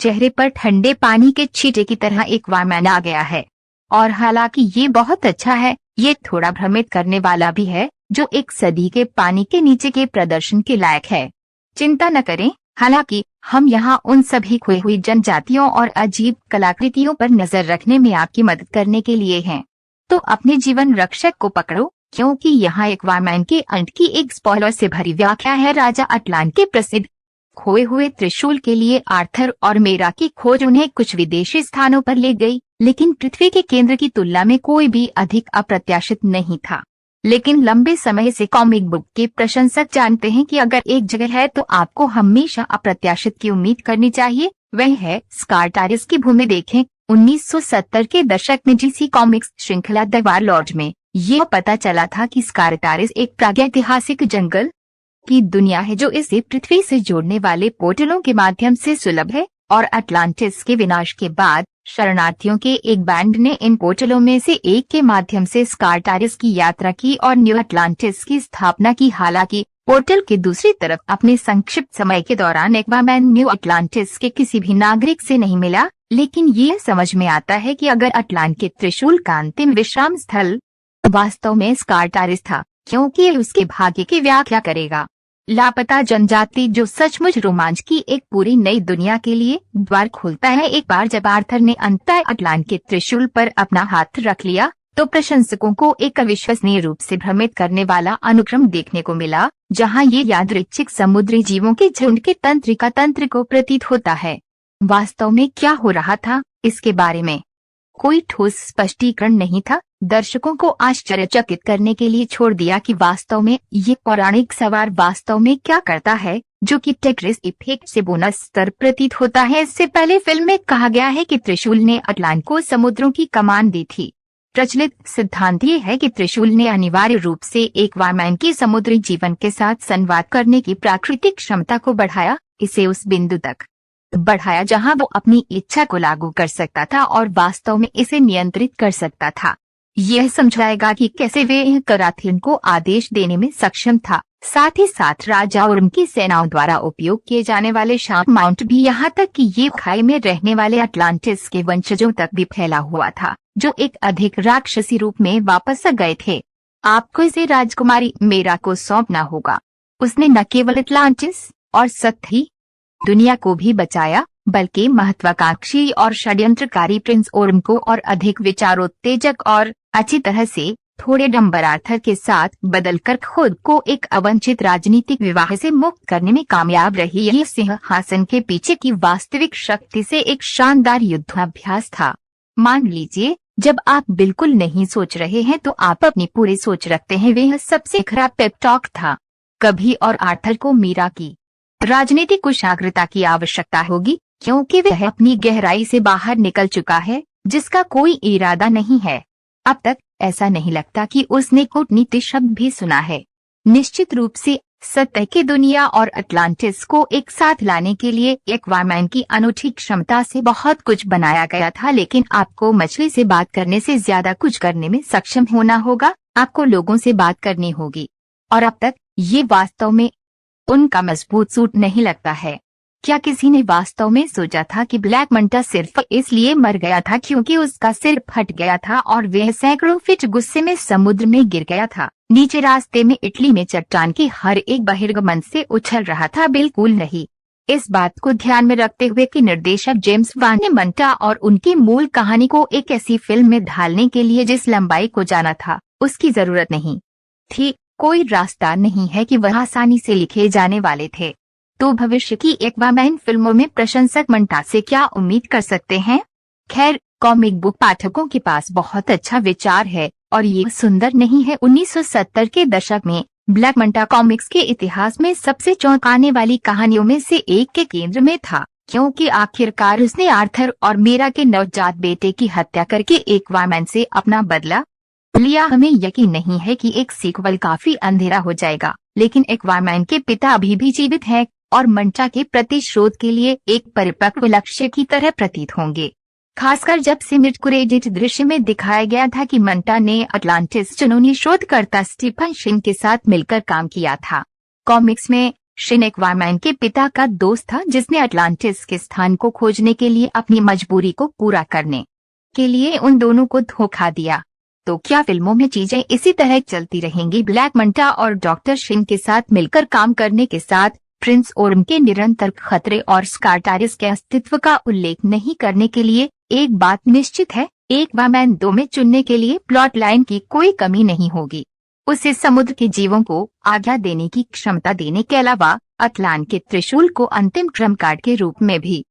चेहरे पर ठंडे पानी के छींटे की तरह एक्वामैन आ गया है। और हालांकि ये बहुत अच्छा है, ये थोड़ा भ्रमित करने वाला भी है, जो एक सदी के पानी के नीचे के प्रदर्शन के लायक है। चिंता न करें, हालांकि हम यहाँ उन सभी खोई हुई जनजातियों और अजीब कलाकृतियों पर नजर रखने में आपकी मदद करने के लिए हैं। तो अपने जीवन रक्षक को पकड़ो, क्योंकि यहाँ एक्वामैन के अंत की एक स्पॉइलर से भरी व्याख्या है। राजा अटलांट के प्रसिद्ध खोए हुए त्रिशूल के लिए आर्थर और मेरा की खोज उन्हें कुछ विदेशी स्थानों पर ले गई, लेकिन पृथ्वी के केंद्र की तुलना में कोई भी अधिक अप्रत्याशित नहीं था। लेकिन लंबे समय से कॉमिक बुक के प्रशंसक जानते हैं कि अगर एक जगह है तो आपको हमेशा अप्रत्याशित की उम्मीद करनी चाहिए, वह है स्कार्टारिस की भूमि। देखें, 1970 के दशक में जीसी कॉमिक्स श्रृंखला द वारलॉर्ड में ये पता चला था कि स्कार्टारिस एक प्रागैतिहासिक जंगल की दुनिया है जो इसे पृथ्वी से जोड़ने वाले पोर्टलों के माध्यम से सुलभ है, और अटलांटिस के विनाश के बाद शरणार्थियों के एक बैंड ने इन पोर्टलों में से एक के माध्यम से स्कार्टारिस की यात्रा की और न्यू अटलांटिस की स्थापना की। हालांकि पोर्टल के दूसरी तरफ अपने संक्षिप्त समय के दौरान एक्वामैन न्यू अटलांटिस के किसी भी नागरिक से नहीं मिला, लेकिन ये समझ में आता है कि अगर अटलांट के त्रिशूल का अंतिम विश्राम स्थल वास्तव में स्कार्टारिस था, क्योंकि ये उसके भाग्य की व्याख्या करेगा। लापता जनजाति जो सचमुच रोमांच की एक पूरी नई दुनिया के लिए द्वार खोलता है। एक बार जब आर्थर ने अंततः अटलांट के त्रिशूल पर अपना हाथ रख लिया, तो प्रशंसकों को एक अविश्वसनीय रूप से भ्रमित करने वाला अनुक्रम देखने को मिला, जहां ये यादृच्छिक समुद्री जीवों के झुंड के तंत्रिका तंत्र को प्रतीत होता है। वास्तव में क्या हो रहा था, इसके बारे में कोई ठोस स्पष्टीकरण नहीं था। दर्शकों को आश्चर्यचकित करने के लिए छोड़ दिया कि वास्तव में ये पौराणिक सवार वास्तव में क्या करता है, जो कि टेट्रिस इफेक्ट से बोनस स्तर प्रतीत होता है। इससे पहले फिल्म में कहा गया है कि त्रिशूल ने अटलांट को समुद्रों की कमान दी थी। प्रचलित सिद्धांत ये है कि त्रिशूल ने अनिवार्य रूप से एक्वामैन की समुद्री जीवन के साथ संवाद करने की प्राकृतिक क्षमता को बढ़ाया, इसे उस बिंदु तक बढ़ाया जहां वो अपनी इच्छा को लागू कर सकता था और वास्तव में इसे नियंत्रित कर सकता था। यह समझाएगा कि कैसे वे कराथिन को आदेश देने में सक्षम था। साथ ही साथ राजा और उनकी सेनाओं द्वारा उपयोग किए जाने वाले शार्प माउंट भी, यहाँ तक कि ये खाई में रहने वाले अटलांटिस के वंशजों तक भी फैला हुआ था, जो एक अधिक राक्षसी रूप में वापस आ गए थे। आपको इसे राजकुमारी मेरा को सौंपना होगा। उसने न केवल अटलांटिस और सत्थी दुनिया को भी बचाया, बल्कि महत्वाकांक्षी और षड्यंत्रकारी प्रिंस ओर्म को और अधिक विचारोत्तेजक और अच्छी तरह से थोड़े डम्बर आर्थर के साथ बदलकर खुद को एक अवंचित राजनीतिक विवाह से मुक्त करने में कामयाब रही। यह सिंहासन के पीछे की वास्तविक शक्ति से एक शानदार युद्धाभ्यास था। मान लीजिए, जब आप बिल्कुल नहीं सोच रहे हैं तो आप अपनी पूरी सोच रखते हैं। वह सबसे खराब पेप टॉक था कभी, और आर्थर को मीरा की राजनीतिक कुशाग्रता की आवश्यकता होगी, क्योंकि वह अपनी गहराई से बाहर निकल चुका है, जिसका कोई इरादा नहीं है। अब तक ऐसा नहीं लगता कि उसने कूटनीति शब्द भी सुना है। निश्चित रूप से सतह की दुनिया और अटलांटिस को एक साथ लाने के लिए एक्वामैन की अनूठी क्षमता से बहुत कुछ बनाया गया था, लेकिन आपको मछली से बात करने से ज्यादा कुछ करने में सक्षम होना होगा। आपको लोगों से बात करनी होगी, और अब तक ये वास्तव में उनका मजबूत सूट नहीं लगता है। क्या किसी ने वास्तव में सोचा था कि ब्लैक मंटा सिर्फ इसलिए मर गया था क्योंकि उसका सिर फट गया था और वह सैकड़ों फीट गुस्से में समुद्र में गिर गया था? नीचे रास्ते में इटली में चट्टान के हर एक बहिर्गमन से उछल रहा था? बिल्कुल नहीं। इस बात को ध्यान में रखते हुए कि निर्देशक जेम्स वान ने मंटा और उनकी मूल कहानी को एक ऐसी फिल्म में ढालने के लिए जिस लंबाई को जाना था, उसकी जरूरत नहीं थी। कोई रास्ता नहीं है कि वह आसानी से लिखे जाने वाले थे। तो भविष्य की एक्वामैन फिल्मों में प्रशंसक मंटा से क्या उम्मीद कर सकते हैं? खैर, कॉमिक बुक पाठकों के पास बहुत अच्छा विचार है और ये सुंदर नहीं है। 1970 के दशक में ब्लैक मंटा कॉमिक्स के इतिहास में सबसे चौंकाने वाली कहानियों में से एक के केंद्र में था, क्योंकि आखिरकार उसने आर्थर और मीरा के नवजात बेटे की हत्या करके एक्वामैन से अपना बदला लिया। हमें यकीन नहीं है कि एक सीक्वल काफी अंधेरा हो जाएगा, लेकिन एक्वामैन के पिता अभी भी जीवित हैं और मंटा के प्रतिशोध के लिए एक परिपक्व लक्ष्य की तरह प्रतीत होंगे। खासकर जब सिमिट क्रेडिट दृश्य में दिखाया गया था कि मंटा ने अटलांटिस जुनूनी शोधकर्ता स्टीफन शिन के साथ मिलकर काम किया था। कॉमिक्स में शिन एक्वामैन के पिता का दोस्त था जिसने अटलांटिस के स्थान को खोजने के लिए अपनी मजबूरी को पूरा करने के लिए उन दोनों को धोखा दिया। तो क्या फिल्मों में चीजें इसी तरह चलती रहेंगी? ब्लैक मंटा और डॉक्टर शिन के साथ मिलकर काम करने के साथ प्रिंस ओर्म के निरंतर खतरे और स्कार्टारिस के अस्तित्व का उल्लेख नहीं करने के लिए एक बात निश्चित है, एक्वामैन 2 में चुनने के लिए प्लॉट लाइन की कोई कमी नहीं होगी। उसे समुद्र के जीवों को आज्ञा देने की क्षमता देने के अलावा अटलांट के त्रिशूल को अंतिम ट्रम्प कार्ड के रूप में भी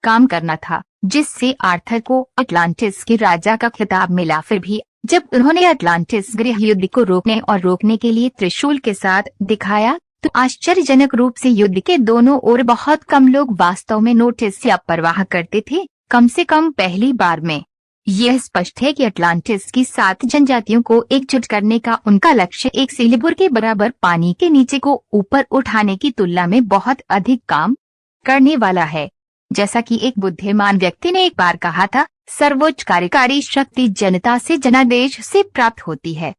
काम करना था, जिससे आर्थर को अटलांटिस के राजा का खिताब मिला। फिर भी जब उन्होंने अटलांटिस गृह युद्ध को रोकने के लिए त्रिशूल के साथ दिखाया तो आश्चर्यजनक रूप से युद्ध के दोनों ओर बहुत कम लोग वास्तव में नोटिस या परवाह करते थे। कम से कम पहली बार में यह स्पष्ट है कि अटलांटिस की 7 जनजातियों को एकजुट करने का उनका लक्ष्य एक सिलिबुर के बराबर पानी के नीचे को ऊपर उठाने की तुलना में बहुत अधिक काम करने वाला है। जैसा कि एक बुद्धिमान व्यक्ति ने एक बार कहा था, सर्वोच्च कार्यकारी शक्ति जनता से जनादेश से प्राप्त होती है।